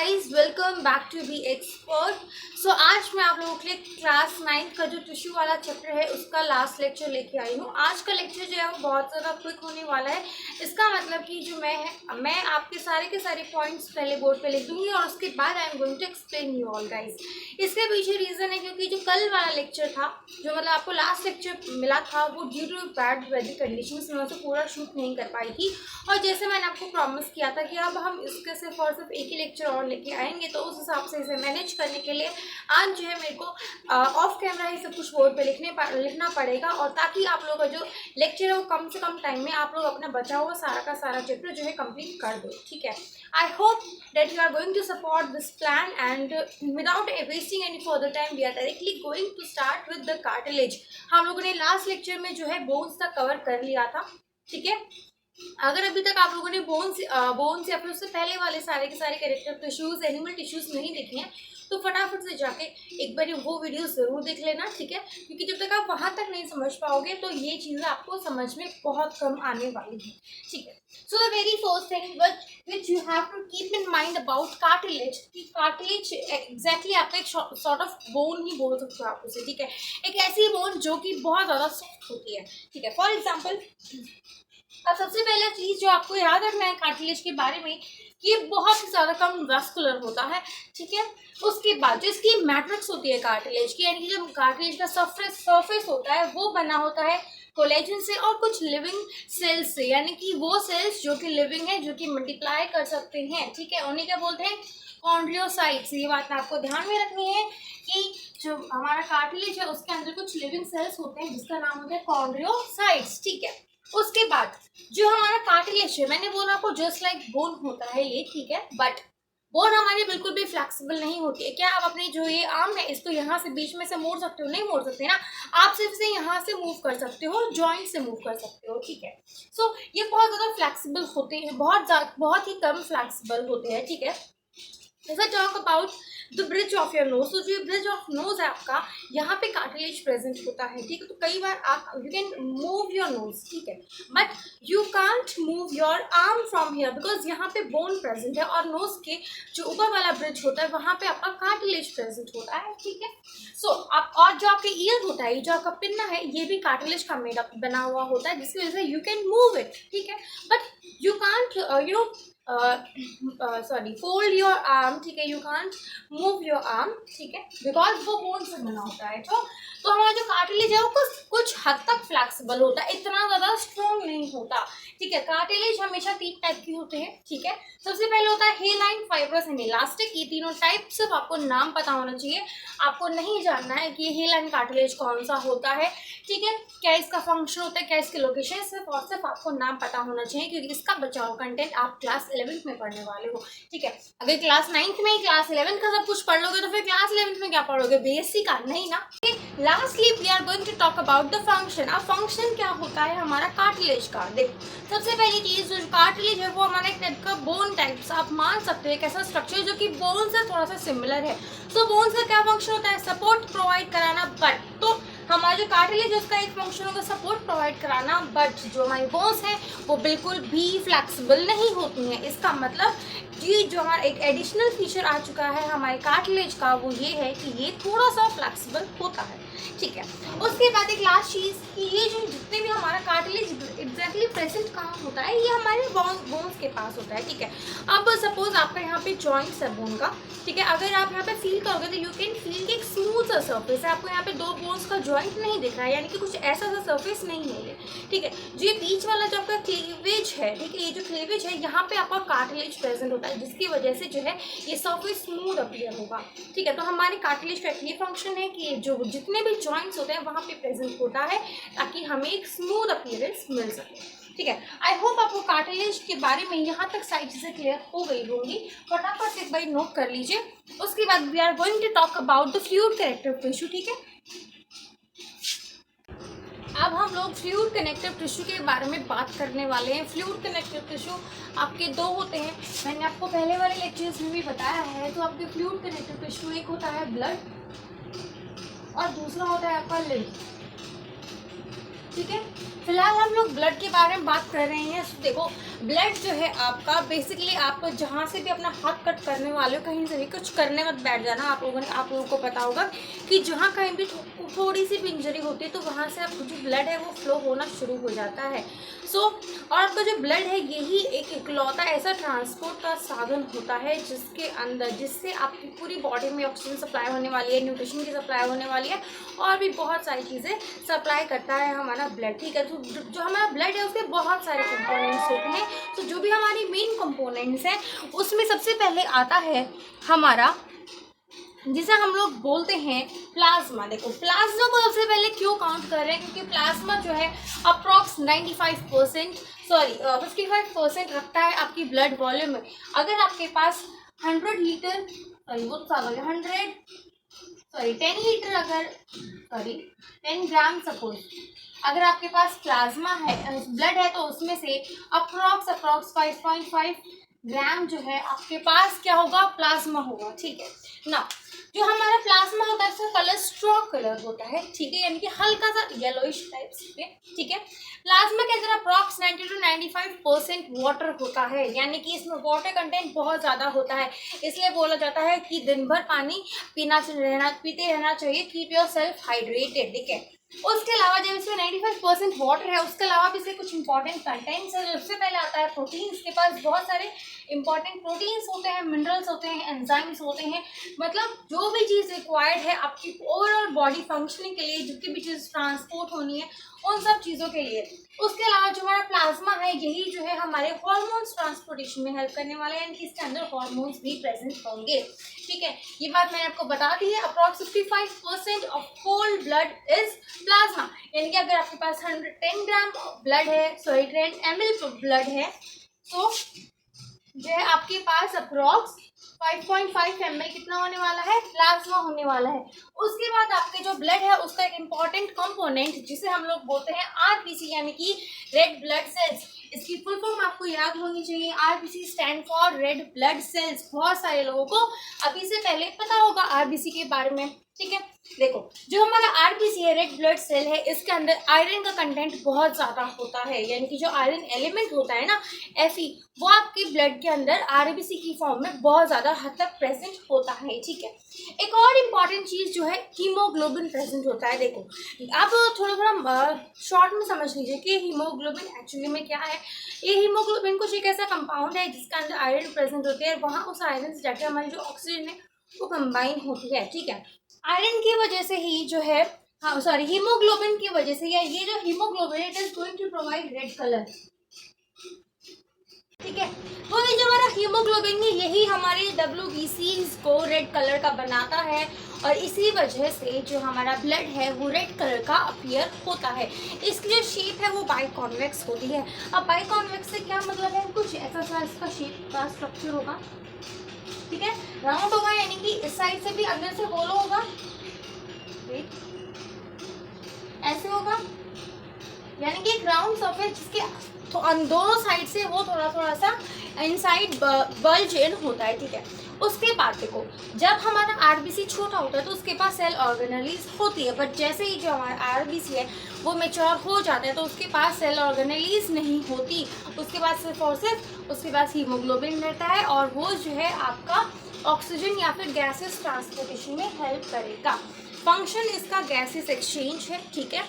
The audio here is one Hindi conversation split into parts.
Guys, welcome back to be expert. So आज मैं आप लोगों के लिए क्लास 9 का जो टिश्यू वाला चैप्टर है उसका लास्ट लेक्चर लेके आई हूँ। आज का लेक्चर जो है वो बहुत ज़्यादा क्विक होने वाला है। इसका मतलब कि जो मैं आपके सारे के सारे पॉइंट्स पहले बोर्ड पे लिख दूंगी और उसके बाद I am going to explain you all guys. इसके पीछे रीज़न है क्योंकि जो कल वाला लेक्चर था, जो मतलब आपको लास्ट लेक्चर मिला था, वो due to bad weather conditions में उसे पूरा शूट नहीं कर पाई थी। और जैसे मैंने आपको प्रॉमिस किया था कि अब हम इसके सिर्फ और सिर्फ एक ही लेक्चर और लेके आएंगे, तो उस हिसाब से इसे मैनेज करने के लिए आज जो है मेरे को ऑफ कैमरा ही सब कुछ बोर्ड पे लिखना पड़ेगा, और ताकि आप लोगों का जो लेक्चर है वो कम से कम टाइम में आप लोग अपना बचा हुआ सारा का सारा चैप्टर जो है कंप्लीट कर दो। ठीक है, I hope that you are going to support this plan and without wasting any further time we are directly going to start with the cartilage. हम लोगों ने लास्ट लेक्चर में जो है बोन्स तक कवर कर लिया था। ठीक है, अगर अभी तक आप लोगों ने बोन्स या फिर उससे पहले वाले सारे के सारे कैरेक्टर टिश्यूज, एनिमल टिश्यूज नहीं देखे हैं, तो फटाफट से जाके एक बार वो वीडियो ज़रूर देख लेना। ठीक है, क्योंकि जब तक आप वहाँ तक नहीं समझ पाओगे तो ये चीज़ें आपको समझ में बहुत कम आने वाली है। ठीक है, so the very first thing which you have to keep in mind about cartilage, कि कार्टिलेज एग्जैक्टली आपका एक सॉर्ट ऑफ बोन ही बोल सकते हो आप उसे। ठीक है, एक ऐसी बोन जो कि बहुत ज़्यादा सॉफ्ट होती है। ठीक है, फॉर एग्जाम्पल अब सबसे पहला चीज़ जो आपको याद रखना है कार्टिलेज के बारे में, कि ये बहुत ही ज़्यादा कम वैस्कुलर होता है। ठीक है, उसके बाद जो इसकी मैट्रिक्स होती है कार्टिलेज की, यानी कि जो कार्टिलेज का सरफेस होता है वो बना होता है कोलेजन से और कुछ लिविंग सेल्स से, यानी कि वो सेल्स जो कि लिविंग है, जो कि मल्टीप्लाई कर सकते हैं। ठीक है, उन्हें क्या बोलते हैं? कॉन्ड्रियोसाइट्स। ये बात आपको ध्यान में रखनी है कि जो हमारा कार्टिलेज है उसके अंदर कुछ लिविंग सेल्स होते हैं जिसका नाम होता है कॉन्ड्रियोसाइट्स। ठीक है, उसके बाद जो हमारा कार्टिलेज है, मैंने बोला आपको जस्ट लाइक बोन होता है ये। ठीक है, बट बोन हमारी बिल्कुल भी फ्लेक्सिबल नहीं होती है। क्या आप अपनी जो ये आर्म है इसको यहाँ से बीच में से मोड़ सकते हो? नहीं मोड़ सकते ना, आप सिर्फ से यहाँ से मूव कर सकते हो, जॉइंट से मूव कर सकते हो। ठीक है, सो ये बहुत ज़्यादा फ्लेक्सिबल होते हैं, बहुत ही कम फ्लेक्सिबल होते हैं। ठीक है, talk about the bridge of your nose, तो जो ब्रिज ऑफ नोज है आपका, यहाँ पे कार्टिलेज प्रेजेंट होता है। ठीक है, तो कई बार आप you can move your nose, ठीक है, but you can't move your arm from here because यहाँ पे बोन प्रेजेंट है, और नोज के जो ऊपर वाला ब्रिज होता है वहाँ पे आपका कार्टिलेज प्रेजेंट होता है। ठीक है, सो आप और जो आपके ईयर होता है, जो आपका पिन्ना है, ये भी कार्टिलेज का मेडअप बना हुआ होता है, जिसकी वजह से यू कैन मूव इट। ठीक है, but you can't fold your arm. ठीक है, you can't move your arm. ठीक है, बिकॉज वो बोन से बना होता है। तो हमारा जो कार्टिलेज है वो कुछ हद तक फ्लेक्सिबल होता है, इतना ज़्यादा स्ट्रॉन्ग नहीं होता। ठीक है, कार्टिलेज हमेशा 3 टाइप के होते हैं। ठीक है, सबसे पहले होता है हेलाइन, फाइब्रस एंड इलास्टिक। ये तीनों टाइप सिर्फ आपको नाम पता होना चाहिए, आपको नहीं जानना है कि हेलाइन कार्टिलेज कौन सा होता है। ठीक है, क्या इसका फंक्शन होता है, क्या इसकी लोकेशन, सिर्फ और सिर्फ आपको नाम पता होना चाहिए, क्योंकि इसका बचा हुआ कंटेंट आप क्लास 11th में पढ़ने वाले हो। ठीक है, अगर क्लास 9th में ही क्लास 11th का सब कुछ पढ़ लोगे तो फिर क्लास 11th में क्या पढ़ोगे? बीएससी का? नहीं ना। Lastly we are going to talk about the function. अब फंक्शन क्या होता है हमारा कार्टिलेज का? देखो, सबसे पहली चीज जो कार्टिलेज है वो हमारा एक टाइप का बोन टाइप आप मान सकते हो, एक ऐसा स्ट्रक्चर जो कि बोन से थोड़ा सा सिमिलर है। तो बोन से क्या फंक्शन होता है? सपोर्ट प्रोवाइड कराना। बट तो हमारा जो कार्टिलेज है उसका एक फंक्शन होगा सपोर्ट प्रोवाइड कराना, बट जो हमारी बोन्स है वो बिल्कुल भी फ्लेक्सिबल नहीं होती हैं। इसका मतलब ये जो हमारा एक एडिशनल फीचर आ चुका है हमारे कार्टिलेज का, वो ये है कि ये थोड़ा सा फ्लेक्सिबल होता है। ठीक है, उसके बाद एक लास्ट चीज़ कि ये जो जितने भी हमारा कार्टिलेज एग्जैक्टली प्रेजेंट कहाँ होता है, ये हमारे बोन्स के पास होता है। ठीक है, अब सपोज आपका यहाँ पे जॉइंट्स है बोन का। ठीक है, अगर आप यहाँ पे फील करोगे तो यू कैन फील कि एक स्मूथ सा सर्फेस है, आपको यहाँ पे 2 बोन्स का जॉइंट नहीं दिख रहा है, यानी कि कुछ ऐसा सा सर्फेस नहीं है ये। ठीक है, जो ये बीच वाला जो आपका क्लीवेज है, ठीक है, ये जो क्लीवेज है यहाँ पे आपका कार्टिलेज प्रेजेंट होता है, जिसकी वजह से जो है ये सर्फेस स्मूथ अपीयर होगा। ठीक है, तो हमारे कार्टिलेज का ये फंक्शन है कि जो जितने भी जॉइंट्स होते हैं वहाँ पे प्रेजेंट होता है, ताकि हमें एक स्मूथ अपीयरेंस मिल सके। ठीक है, आई होप आपको कार्टिलेज के बारे में यहाँ तक सारी चीज़ें क्लियर हो गई होंगी। फटाफट से एक बार नोट कर लीजिए। उसके बाद we are going to talk about the fluid connective tissue. ठीक है, अब हम लोग फ्लूइड कनेक्टिव टिश्यू के बारे में बात करने वाले हैं। फ्लूइड कनेक्टिव टिश्यू आपके 2 होते हैं, मैंने आपको पहले वाले लेक्चर्स में भी बताया है। तो आपके फ्लूइड कनेक्टिव टिश्यू एक होता है ब्लड और दूसरा होता है आपका लिम्फ। ठीक है। फिलहाल हम लोग ब्लड के बारे में बात कर रहे हैं। तो देखो ब्लड जो है आपका बेसिकली आप जहाँ से भी अपना हाथ कट करने वाले हो कहीं से भी कुछ करने मत बैठ जाना। आप लोगों को पता होगा कि जहाँ कहीं भी थोड़ी सी भी इंजरी होती है तो वहाँ से आपको जो ब्लड है वो फ्लो होना शुरू हो जाता है। और आपका जो ब्लड है यही एक इकलौता ऐसा ट्रांसपोर्ट का साधन होता है जिससे आपकी पूरी बॉडी में ऑक्सीजन सप्लाई होने वाली है, न्यूट्रिशन की सप्लाई होने वाली है और भी बहुत सारी चीज़ें सप्लाई करता है हमारा ब्लड। ठीक है। तो जो हमारा ब्लड है उसके बहुत सारे कंपोनेंट्स होते हैं। तो जो भी हमारी मेन कंपोनेंट्स हैं उसमें सबसे पहले आता है हमारा, जिसे हम लोग बोलते हैं प्लाज्मा। देखो प्लाज्मा को सबसे पहले क्यों काउंट कर रहे हैं, क्योंकि प्लाज्मा जो है अप्रॉक्स 55% रखता है आपकी ब्लड वॉल्यूम में। अगर आपके पास 100 लीटर 10 ग्राम सपोज अगर आपके पास प्लाज्मा है, ब्लड है, तो उसमें से अप्रॉक्स 5.5 ग्राम जो है आपके पास क्या होगा, प्लाज्मा होगा। ठीक है ना। जो हमारा प्लाज्मा होता है उसका कलर स्ट्रॉक कलर होता है। ठीक है, यानी कि हल्का सा येलोइश टाइप्स पे। ठीक है। प्लाज्मा के अंदर अप्रॉक्स 90 to 95% वाटर होता है, यानी कि इसमें वाटर कंटेंट बहुत ज़्यादा होता है। इसलिए बोला जाता है कि दिन भर पानी पीते रहना चाहिए। Keep your self hydrated. ठीक है। उसके अलावा जब इसमें 95% वाटर है उसके अलावा भी इसके कुछ इंपॉर्टेंट कंटेंट्स है। सबसे पहले आता है प्रोटीन। इसके पास बहुत सारे इंपॉर्टेंट प्रोटीन्स होते हैं, मिनरल्स होते हैं, एंजाइम्स होते हैं। मतलब जो भी चीज़ रिक्वायर्ड है आपकी ओवरऑल बॉडी फंक्शनिंग के लिए, जितनी भी चीज़ ट्रांसपोर्ट होनी है उन सब चीज़ों के लिए। उसके अलावा जो हमारा प्लाज्मा है यही जो है हमारे हार्मोन्स ट्रांसपोर्टेशन में हेल्प करने वाला है, यानी कि इसके अंदर हार्मोन्स भी प्रेजेंट होंगे। ठीक है, ये बात मैंने आपको बता दी है। Approx 55% of whole blood is plasma, यानी कि अगर आपके पास 110 ग्राम ब्लड है, 10 ml ब्लड है, तो जो है आपके पास अप्रॉक्स 5.5 ml कितना होने वाला है, प्लाज्मा होने वाला है। उसके बाद आपके जो ब्लड है उसका एक इम्पॉर्टेंट कंपोनेंट जिसे हम लोग बोलते हैं आरबीसी, यानी कि रेड ब्लड सेल्स। इसकी फुल फॉर्म आपको याद होनी चाहिए। RBC stand for red blood cells. बहुत सारे लोगों को अभी से पहले पता होगा आरबीसी के बारे में। ठीक है। देखो जो हमारा आरबीसी है, रेड ब्लड सेल है, इसके अंदर आयरन का कंटेंट बहुत ज़्यादा होता है, यानी कि जो आयरन एलिमेंट होता है ना, Fe, वो आपके ब्लड के अंदर आरबीसी की फॉर्म में बहुत ज़्यादा हद तक प्रेजेंट होता है। ठीक है। एक और इम्पॉर्टेंट चीज़ जो है हीमोग्लोबिन प्रेजेंट होता है। देखो आप थोड़ा शॉर्ट में समझ लीजिए कि हीमोग्लोबिन एक्चुअली में क्या है। ये हीमोग्लोबिन कुछ एक ऐसा कंपाउंड है जिसके अंदर आयरन प्रेजेंट होती है, वहाँ उस आयरन से जाकर हमारी जो ऑक्सीजन है वो कंबाइन होती है। ठीक है। आयरन की वजह से ही जो है, हीमोग्लोबिन की वजह से, या ये जो haemoglobin it is going to provide red colour. ठीक है। तो ये जो हमारा हीमोग्लोबिन है यही हमारे WBCs को रेड कलर का बनाता है, और इसी वजह से जो हमारा ब्लड है वो रेड कलर का अपीयर होता है। इसकी जो शेप है वो बाइकॉन्वेक्स होती है। अब बाइकॉन्वेक्स से क्या मतलब है, कुछ ऐसा सा इसका शेप का स्ट्रक्चर होगा। ठीक है, राउंड होगा, यानी कि इस साइड से भी अंदर से होलो होगा, ऐसे होगा, यानी कि एक राउंड सरफेस जिसके तो दोनों साइड से वो थोड़ा सा इनसाइड बल्ज इन होता है। ठीक है। उसके बाद देखो जब हमारा आरबीसी छोटा होता है तो उसके पास सेल ऑर्गेनेलीज होती है, बट जैसे ही जो हमारा आरबीसी है वो मेच्योर हो जाता है तो उसके पास सेल ऑर्गेनेलीज नहीं होती। उसके पास सिर्फ और सिर्फ उसके पास हीमोग्लोबिन रहता है, और वो जो है आपका ऑक्सीजन या फिर गैसेस ट्रांसपोर्टेशन में हेल्प करेगा। फंक्शन इसका गैसेस एक्सचेंज है। ठीक है।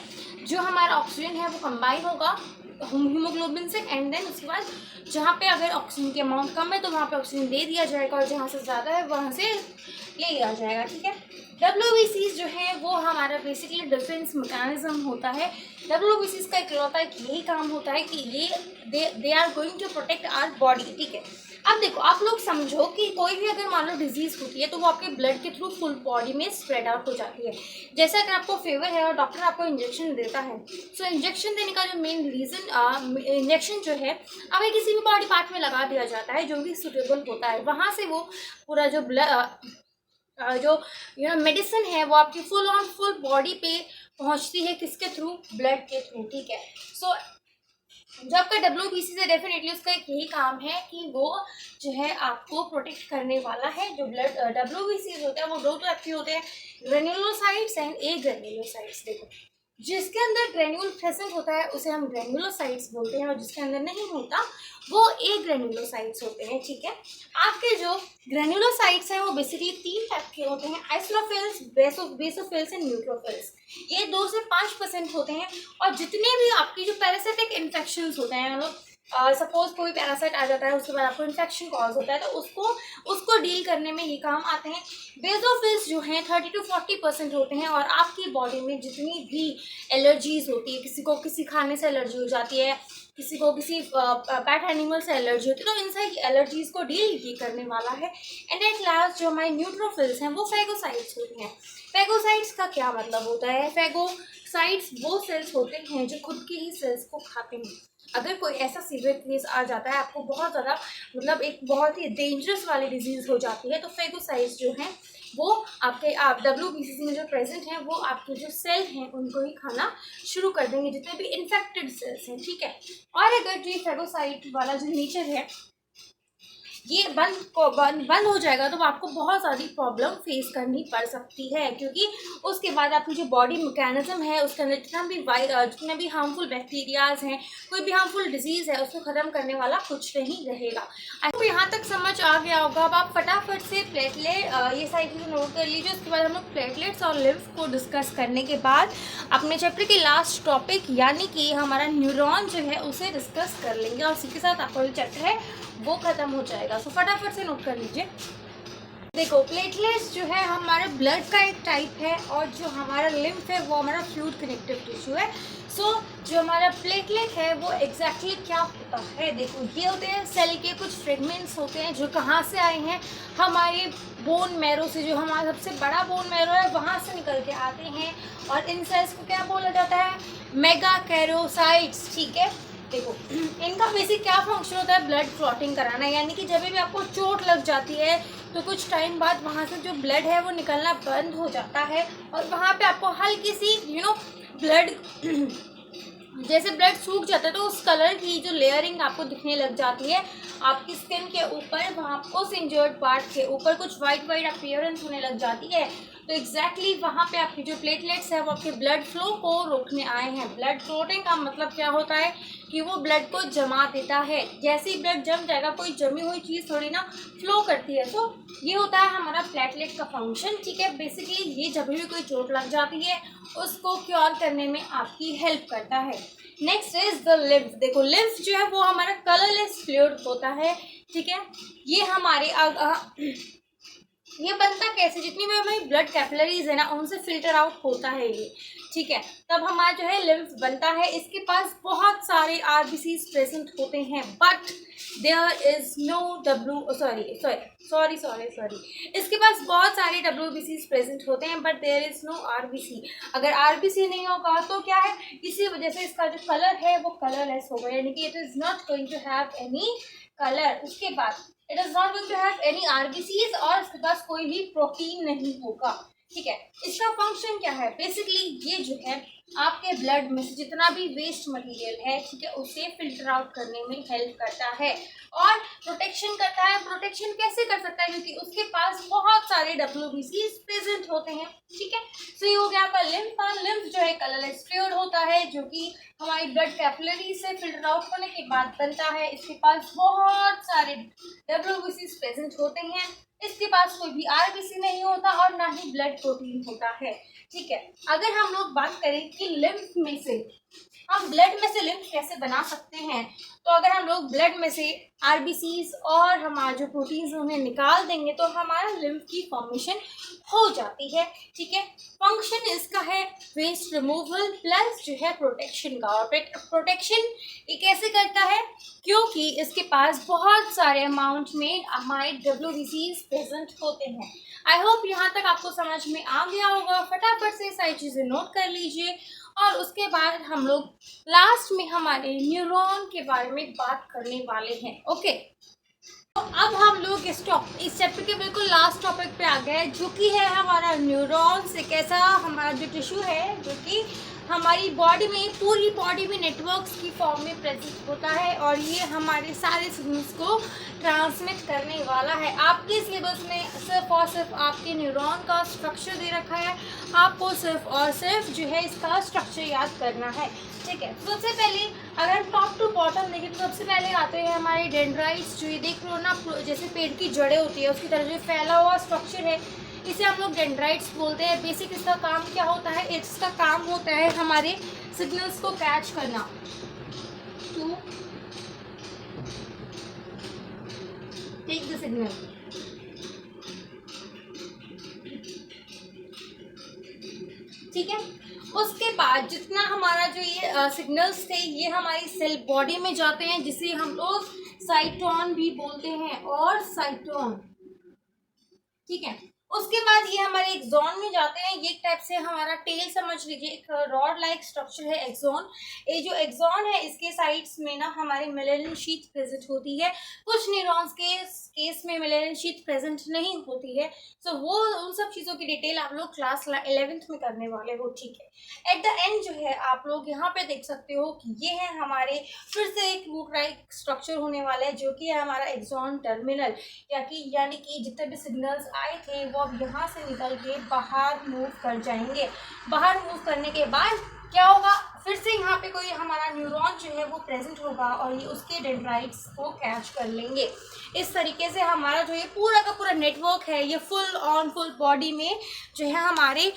जो हमारा ऑक्सीजन है वो कंबाइन होगा हीमोग्लोबिन से, एंड देन उसके बाद जहाँ पे अगर ऑक्सीजन की अमाउंट कम है तो वहाँ पे ऑक्सीजन दे दिया जाएगा, और जहाँ से ज़्यादा है वहाँ से ले लिया जाएगा। ठीक है। WBCs जो है वो हमारा बेसिकली डिफेंस मैकेनिज्म होता है। WBCs का इकलौता यही काम होता है कि ये they are going to protect our body. ठीक है। अब देखो आप लोग समझो कि कोई भी अगर मान लो डिजीज़ होती है तो वो आपके ब्लड के थ्रू फुल बॉडी में स्प्रेड आउट हो जाती है। जैसे अगर आपको फीवर है और डॉक्टर आपको इंजेक्शन देता है, सो इंजेक्शन देने का जो मेन रीज़न, इंजेक्शन जो है हमें किसी भी बॉडी पार्ट में लगा दिया जाता है जो भी सुटेबल होता है, वहाँ से वो पूरा जो मेडिसिन है वो आपकी फुल बॉडी पे पहुँचती है, किसके थ्रू, ब्लड के थ्रू। ठीक है। सो जो आपका WBC से डेफिनेटली उसका एक यही काम है कि वो जो है आपको प्रोटेक्ट करने वाला है। जो ब्लड WBC होते हैं वो दो तो एक्टिव होते हैं, ग्रेन्युलोसाइट्स एंड ए ग्रेन्युलोसाइट्स। देखो जिसके अंदर ग्रेन्यूल प्रेजेंट होता है उसे हम ग्रेन्युलोसाइट्स बोलते हैं, और जिसके अंदर नहीं होता वो ए ग्रेन्युलोसाइट्स होते हैं। ठीक है, आपके जो ग्रेन्युलोसाइट्स हैं वो बेसिकली 3 टाइप के होते हैं, आइसोफिल्स, बेसोफिल्स एंड न्यूट्रोफिल्स। ये 2 से 5% होते हैं। और जितने भी आपकी जो पैरासिटिक इन्फेक्शंस होते हैं, मतलब सपोज कोई पैरासाइट आ जाता है, उसके बाद आपको इन्फेक्शन कॉज होता है, तो उसको डील करने में ये काम आते हैं। बेसोफिल्स जो हैं 30 to 40% होते हैं, और आपकी बॉडी में जितनी भी एलर्जीज होती है, किसी को किसी खाने से एलर्जी हो जाती है, किसी को किसी पेट एनिमल से एलर्जी होती है, तो इन सारी एलर्जीज को डील ये करने वाला है। एंड एट लास्ट जो हमारे न्यूट्रोफिल्स हैं वो फेगोसाइट्स होती हैं। फेगोसाइट्स का क्या मतलब होता है? फेगोसाइट्स वो सेल्स होते हैं जो खुद की ही सेल्स को खाते हैं। अगर कोई ऐसा सीवियर केस आ जाता है, आपको बहुत ज़्यादा मतलब एक बहुत ही डेंजरस वाली डिजीज़ हो जाती है, तो फेगोसाइट्स जो हैं वो आप WBC में जो प्रेजेंट हैं वो आपके जो सेल हैं उनको ही खाना शुरू कर देंगे, जितने भी इन्फेक्टेड सेल्स हैं। ठीक है, और अगर जो फेगोसाइट वाला जो नेचर है ये बंद हो जाएगा, तो आपको बहुत सारी प्रॉब्लम फेस करनी पड़ सकती है, क्योंकि उसके बाद आपकी जो बॉडी मैकेनिज्म है उसके अंदर जितने भी हार्मफुल बैक्टीरियाज हैं, कोई भी हार्मफुल डिजीज़ है, उसको ख़त्म करने वाला कुछ नहीं रहेगा। आपको यहाँ तक समझ आ गया होगा। अब आप फटाफट से प्लेटलेट ये सारी चीज़ें नोट कर लीजिए। उसके बाद हम लोग प्लेटलेट्स और लिम्फ को डिस्कस करने के बाद अपने चैप्टर के लास्ट टॉपिक यानी कि हमारा न्यूरॉन जो है उसे डिस्कस कर लेंगे, और इसी के साथ आपका जो चैप्टर है वो खत्म हो जाएगा। सो फटाफट से नोट कर लीजिए। देखो, प्लेटलेट्स जो है हमारे ब्लड का एक टाइप है, और जो हमारा लिम्फ है वो हमारा फ्लूइड कनेक्टिव टिश्यू है। सो जो हमारा प्लेटलेट है वो एग्जैक्टली क्या होता है? देखो, ये होते हैं सेल के कुछ फ्रेगमेंट्स होते हैं जो कहाँ से आए हैं? हमारे बोन मैरो से, जो हमारा सबसे बड़ा बोन मैरो है वहाँ से निकल के आते हैं, और इन सेल्स को क्या बोला जाता है? मेगाकैरोसाइट्स। ठीक है, देखो इनका बेसिक क्या फंक्शन होता है? ब्लड क्लॉटिंग कराना, यानी कि जब भी आपको चोट लग जाती है तो कुछ टाइम बाद वहाँ से जो ब्लड है वो निकलना बंद हो जाता है, और वहाँ पे आपको हल्की सी ब्लड जैसे ब्लड सूख जाता है तो उस कलर की जो लेयरिंग आपको दिखने लग जाती है आपकी स्किन के ऊपर, वहाँ उस इंजर्ड पार्ट के ऊपर कुछ वाइट अपीयरेंस होने लग जाती है। तो एग्जैक्टली वहाँ पे आपकी जो प्लेटलेट्स है वो आपके ब्लड फ्लो को रोकने आए हैं। ब्लड क्लॉटिंग का मतलब क्या होता है कि वो ब्लड को जमा देता है। जैसे ही ब्लड जम जाएगा, कोई जमी हुई चीज़ थोड़ी ना फ्लो करती है, तो ये होता है हमारा प्लेटलेट का फंक्शन। ठीक है, बेसिकली ये जब भी कोई चोट लग जाती है उसको क्योर करने में आपकी हेल्प करता है। Next is the lymph. देखो, लिम्फ जो है वो हमारा कलरलेस फ्लूइड होता है। ठीक है, ये हमारे ये बनता कैसे? जितनी भी हमारी ब्लड कैपिलरीज है ना उनसे फिल्टर आउट होता है ये। ठीक है, तब हमारा जो है लिम्फ बनता है। इसके पास बहुत सारे RBCs प्रेजेंट होते हैं, but there is no sorry इसके पास बहुत सारे WBCs प्रेजेंट होते हैं, but there is no RBC। अगर RBC नहीं होगा तो क्या है, इसी वजह से इसका जो कलर है वो कलरलेस होगा, यानी कि it is not going to have any colour. उसके बाद it is not going to have any RBCs, और इसके पास कोई भी प्रोटीन नहीं होगा। ठीक है, इसका फंक्शन क्या है? बेसिकली ये जो है आपके ब्लड में से जितना भी वेस्ट मटेरियल है, ठीक है, उसे फिल्टर आउट करने में हेल्प करता है और प्रोटेक्शन करता है। प्रोटेक्शन कैसे कर सकता है? क्योंकि उसके पास बहुत सारे WBCs प्रेजेंट होते हैं। ठीक है, तो ये हो गया आपका लिम्फ। लिम्फ जो है कलरलेस फ्लूइड होता है जो कि हमारी ब्लड कैपिलरी से फिल्टर आउट होने के बाद बनता है। इसके पास बहुत सारे WBCs प्रेजेंट होते हैं। इसके पास कोई भी RBC नहीं होता और ना ही ब्लड प्रोटीन होता है। ठीक है, अगर हम लोग बात करें कि लिम्फ में से हम ब्लड में से लिम्फ कैसे बना सकते हैं, तो अगर हम लोग ब्लड में से RBCs और हमारे जो प्रोटीन्स उन्हें निकाल देंगे तो हमारा लिम्फ की फॉर्मेशन हो जाती है। ठीक है, फंक्शन इसका है वेस्ट रिमूवल प्लस जो है प्रोटेक्शन का। और प्रोटेक्शन ये कैसे करता है? क्योंकि इसके पास बहुत सारे अमाउंट में हमारे WBCs प्रेजेंट होते हैं। आई होप यहाँ तक आपको समझ में आ गया होगा। फटाफट से सारी चीज़ें नोट कर लीजिए, और उसके बाद हम लोग लास्ट में हमारे न्यूरॉन के बारे में बात करने वाले हैं। ओके, तो अब हम लोग इस चैप्टर के बिल्कुल लास्ट टॉपिक पे आ गए, जो कि है हमारा न्यूरॉन्स। एक ऐसा हमारा जो टिश्यू है जो कि हमारी बॉडी में, पूरी बॉडी में नेटवर्क्स की फॉर्म में प्रेजेंट होता है और ये हमारे सारे सिग्नल्स को ट्रांसमिट करने वाला है। आपके सिलेबस में सिर्फ और सिर्फ आपके न्यूरॉन का स्ट्रक्चर दे रखा है, आपको सिर्फ और सिर्फ जो है इसका स्ट्रक्चर याद करना है, ठीक है। तो सबसे पहले अगर हम टॉप टू बॉटम देखें तो सबसे पहले आते हैं हमारे डेंड्राइट्स, जो ये देख लो ना, जैसे पेड़ की जड़ें होती है उसकी तरह जो फैला हुआ स्ट्रक्चर है, इसे हम लोग डेंड्राइट्स बोलते हैं। बेसिक इसका काम क्या होता है, इसका काम होता है हमारे सिग्नल्स को कैच करना, टू टेक द सिग्नल, ठीक है। उसके बाद जितना हमारा जो ये सिग्नल्स थे ये हमारी सेल बॉडी में जाते हैं, जिसे हम लोग साइटोन भी बोलते हैं, और साइटोन, ठीक है। उसके बाद ये हमारे एक्सॉन में जाते हैं। ये एक टाइप से हमारा टेल समझ लीजिए, एक रॉड लाइक स्ट्रक्चर है एक्सॉन। ये जो एक्सॉन है इसके साइड्स में ना हमारी मेलेनिन शीथ प्रेजेंट होती है। कुछ न्यूरॉन्स के केस में मेलेनिन शीथ प्रेजेंट नहीं होती है, तो वो उन सब चीज़ों की डिटेल आप लोग क्लास 11th में करने वाले हो, ठीक है। एट द एंड जो है आप लोग यहाँ पे देख सकते हो कि ये है हमारे फिर से एक रूट लाइक स्ट्रक्चर होने वाला है, जो कि है हमारा एक्सॉन टर्मिनल, यानी कि जितने भी सिग्नल्स आए थे वो अब यहाँ से निकल के बाहर मूव कर जाएंगे। बाहर मूव करने के बाद क्या होगा, फिर से यहाँ पे कोई हमारा न्यूरॉन जो है वो प्रेजेंट होगा और ये उसके डेंड्राइट्स को कैच कर लेंगे। इस तरीके से हमारा जो ये पूरा का पूरा नेटवर्क है ये फुल बॉडी में जो है हमारे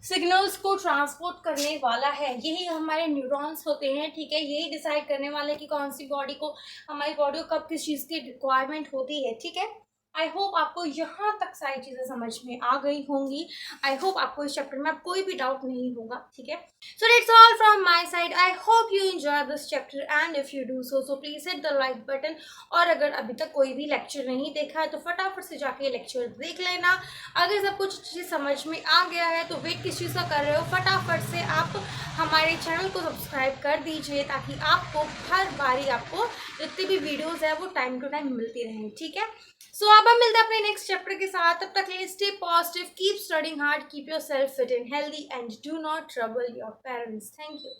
सिग्नल्स को ट्रांसपोर्ट करने वाला है। यही हमारे न्यूरॉन्स होते हैं, ठीक है। यही डिसाइड करने वाले कि कौन सी बॉडी को, हमारी बॉडी को कब किस चीज़ की रिक्वायरमेंट होती है, ठीक है। आई होप आपको यहाँ तक सारी चीज़ें समझ में आ गई होंगी। आई होप आपको इस चैप्टर में अब कोई भी डाउट नहीं होगा, ठीक है। So that's all from my side. I hope you enjoy this chapter and if you do so please hit the like button. और अगर अभी तक कोई भी लेक्चर नहीं देखा है तो फटाफट से जाके लेक्चर देख लेना। अगर सब कुछ चीज़ समझ में आ गया है तो वेट किस चीज़ का कर रहे हो, फटाफट से आप हमारे चैनल को सब्सक्राइब कर दीजिए, ताकि आपको हर बारी आपको जितनी भी वीडियोज़ है वो टाइम टू टाइम मिलती रहें, ठीक है। सो अब हम मिलते हैं अपने नेक्स्ट चैप्टर के साथ। तब तक के लिए stay positive, keep studying hard, keep your self fit and healthy and do not trouble your parents. Thank you.